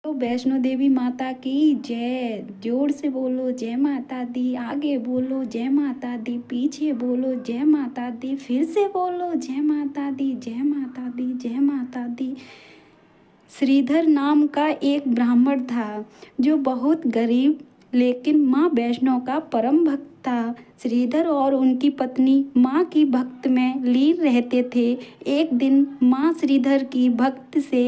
तो वैष्णो देवी माता की जय। जोर से बोलो जय माता दी। आगे बोलो जय माता दी। पीछे बोलो जय माता दी। फिर से बोलो जय माता दी, जय माता दी, जय माता दी। श्रीधर नाम का एक ब्राह्मण था जो बहुत गरीब लेकिन माँ वैष्णो का परम भक्त था। श्रीधर और उनकी पत्नी माँ की भक्त में लीन रहते थे। एक दिन माँ श्रीधर की भक्त से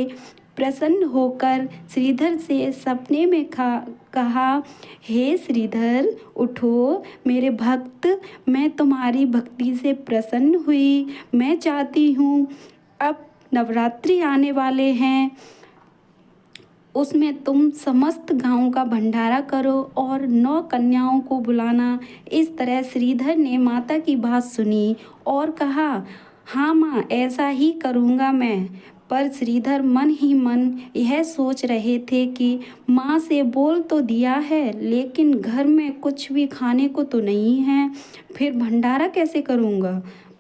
प्रसन्न होकर श्रीधर से सपने में कहा, हे श्रीधर उठो मेरे भक्त, मैं तुम्हारी भक्ति से प्रसन्न हुई। मैं चाहती हूँ अब नवरात्रि आने वाले हैं, उसमें तुम समस्त गांव का भंडारा करो और 9 कन्याओं को बुलाना। इस तरह श्रीधर ने माता की बात सुनी और कहा, हाँ माँ, ऐसा ही करूँगा मैं। पर श्रीधर मन ही मन यह सोच रहे थे कि माँ से बोल तो दिया है लेकिन घर में कुछ भी खाने को तो नहीं है, फिर भंडारा कैसे करूँगा।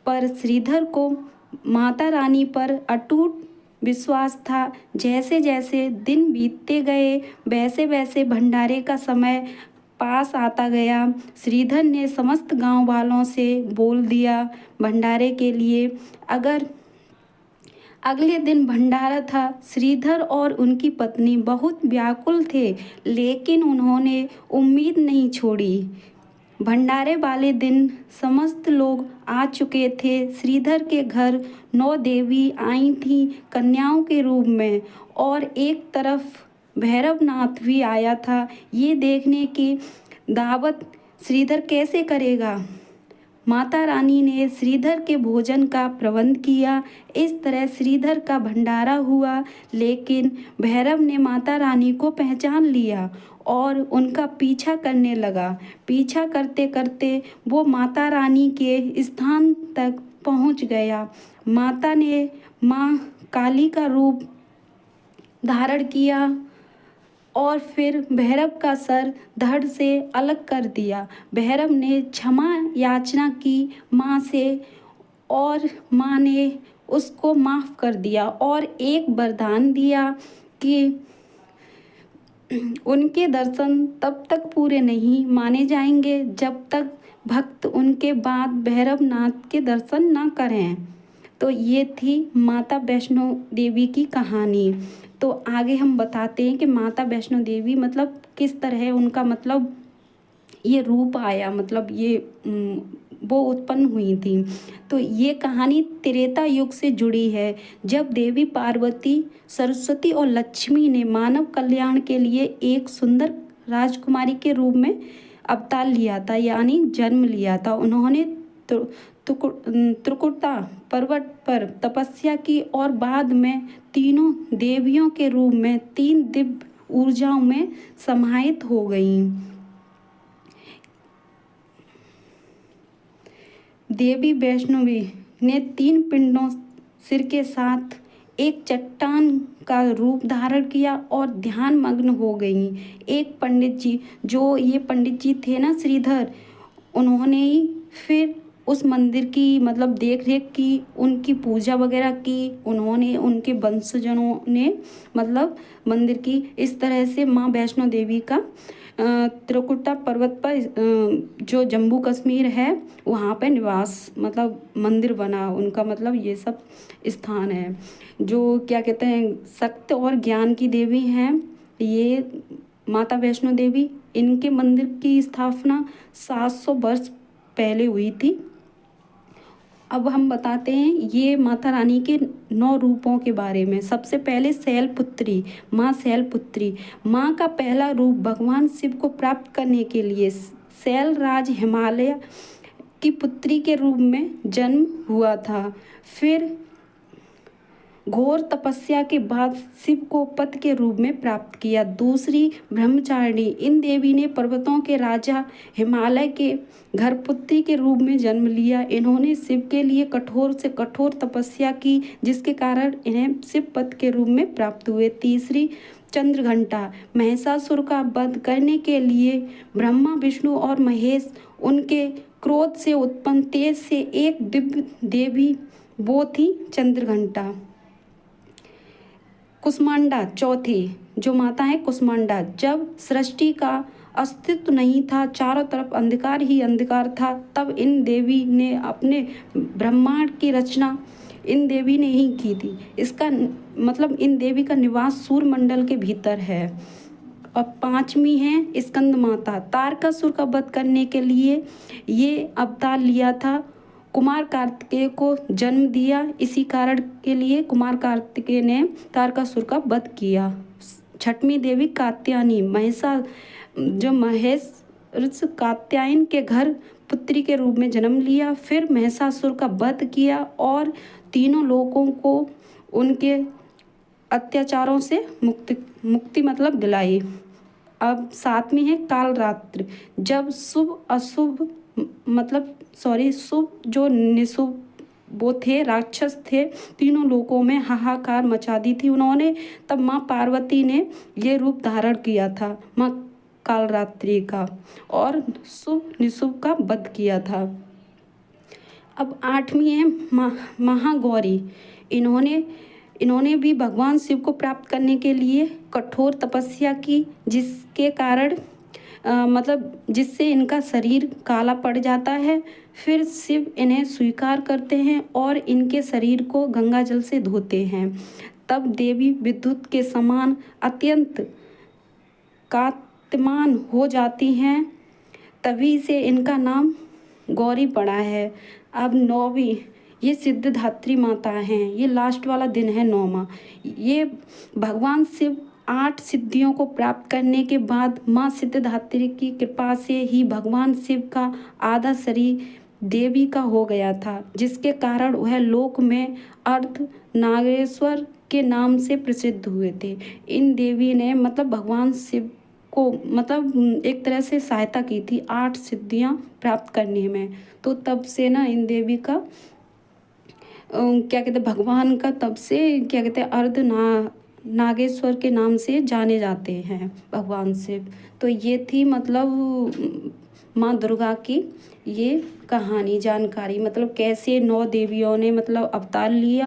पर श्रीधर को माता रानी पर अटूट विश्वास था। जैसे जैसे दिन बीतते गए वैसे वैसे भंडारे का समय पास आता गया। श्रीधर ने समस्त गांव वालों से बोल दिया भंडारे के लिए। अगले दिन भंडारा था। श्रीधर और उनकी पत्नी बहुत व्याकुल थे लेकिन उन्होंने उम्मीद नहीं छोड़ी। भंडारे वाले दिन समस्त लोग आ चुके थे। श्रीधर के घर 9 देवी आई थीं कन्याओं के रूप में और एक तरफ भैरवनाथ भी आया था। ये देखने की दावत श्रीधर कैसे करेगा। माता रानी ने श्रीधर के भोजन का प्रबंध किया। इस तरह श्रीधर का भंडारा हुआ लेकिन भैरव ने माता रानी को पहचान लिया और उनका पीछा करने लगा। पीछा करते करते वो माता रानी के स्थान तक पहुंच गया। माता ने माँ काली का रूप धारण किया और फिर भैरव का सर धड़ से अलग कर दिया। भैरव ने क्षमा याचना की माँ से और माँ ने उसको माफ़ कर दिया और एक वरदान दिया कि उनके दर्शन तब तक पूरे नहीं माने जाएंगे जब तक भक्त उनके बाद भैरवनाथ के दर्शन ना करें। तो ये थी माता वैष्णो देवी की कहानी। तो आगे हम बताते हैं कि माता वैष्णो देवी मतलब किस तरह उनका मतलब ये रूप आया, मतलब ये वो उत्पन्न हुई थी। तो ये कहानी त्रेता युग से जुड़ी है जब देवी पार्वती, सरस्वती और लक्ष्मी ने मानव कल्याण के लिए एक सुंदर राजकुमारी के रूप में अवतार लिया था, यानी जन्म लिया था। उन्होंने त्रिकुटा पर्वत पर तपस्या की और बाद में तीनों देवियों के रूप में 3 दिव्य ऊर्जाओं में समाहित हो गईं। देवी वैष्णवी ने 3 पिंडों सिर के साथ एक चट्टान का रूप धारण किया और ध्यान मग्न हो गईं। एक पंडित जी, जो ये पंडित जी थे ना श्रीधर, उन्होंने ही फिर उस मंदिर की मतलब देख रेख की, उनकी पूजा वगैरह की। उन्होंने उनके वंशजनों ने मतलब मंदिर की। इस तरह से माँ वैष्णो देवी का त्रिकुटा पर्वत पर जो जम्मू कश्मीर है वहाँ पे निवास मतलब मंदिर बना उनका, मतलब ये सब स्थान है जो क्या कहते हैं सत्य और ज्ञान की देवी हैं ये माता वैष्णो देवी। इनके मंदिर की स्थापना 700 वर्ष पहले हुई थी। अब हम बताते हैं ये माता रानी के 9 रूपों के बारे में। सबसे पहले शैलपुत्री, माँ शैलपुत्री। माँ का पहला रूप भगवान शिव को प्राप्त करने के लिए शैलराज हिमालय की पुत्री के रूप में जन्म हुआ था। फिर घोर तपस्या के बाद शिव को पति के रूप में प्राप्त किया। दूसरी ब्रह्मचारिणी, इन देवी ने पर्वतों के राजा हिमालय के घर पुत्री के रूप में जन्म लिया। इन्होंने शिव के लिए कठोर से कठोर तपस्या की जिसके कारण इन्हें शिव पति के रूप में प्राप्त हुए। तीसरी चंद्रघंटा, महिषासुर का वध करने के लिए ब्रह्मा विष्णु और महेश उनके क्रोध से उत्पन्न तेज से एक दिव्य देवी, वो थी चंद्रघंटा। कुष्मांडा चौथी, जो माता है कुष्मांडा। जब सृष्टि का अस्तित्व नहीं था, चारों तरफ अंधकार ही अंधकार था, तब इन देवी ने अपने ब्रह्मांड की रचना इन देवी ने ही की थी। इसका मतलब इन देवी का निवास सूर्यमंडल के भीतर है। और पांचवी है स्कंद माता। तारकासुर का वध करने के लिए ये अवतार लिया था। कुमार कार्तिकेय को जन्म दिया, इसी कारण के लिए कुमार कार्तिकेय ने तारकासुर का वध किया। छठवीं देवी कात्यायनी। महेश कात्यायन के घर पुत्री के रूप में जन्म लिया, फिर महिषासुर का वध किया और तीनों लोगों को उनके अत्याचारों से मुक्ति मतलब दिलाई। अब सातवीं है कालरात्रि। जब शुभ अशुभ शुभ जो निशुभ वो थे, राक्षस थे, तीनों लोगों में हाहाकार मचा दी थी उन्होंने। तब माँ पार्वती ने ये रूप धारण किया था माँ कालरात्रि का, और शुभ निशुभ का वध किया था। अब आठवीं है महागौरी। इन्होंने भी भगवान शिव को प्राप्त करने के लिए कठोर तपस्या की, जिसके कारण जिससे इनका शरीर काला पड़ जाता है। फिर शिव इन्हें स्वीकार करते हैं और इनके शरीर को गंगा जल से धोते हैं। तब देवी विद्युत के समान अत्यंत कांतिमान हो जाती हैं, तभी से इनका नाम गौरी पड़ा है। अब नौवीं ये सिद्धिदात्री माता हैं। ये लास्ट वाला दिन है 9वां। ये भगवान शिव 8 सिद्धियों को प्राप्त करने के बाद माँ सिद्धिदात्री की कृपा से ही भगवान शिव का आधा शरीर देवी का हो गया था, जिसके कारण वह लोक में अर्ध नागेश्वर के नाम से प्रसिद्ध हुए थे। इन देवी ने भगवान शिव को एक तरह से सहायता की थी 8 सिद्धियां प्राप्त करने में। तो तब से ना इन देवी का भगवान का तब से अर्ध नागेश्वर के नाम से जाने जाते हैं भगवान शिव। तो ये थी माँ दुर्गा की ये कहानी जानकारी, कैसे 9 देवियों ने अवतार लिया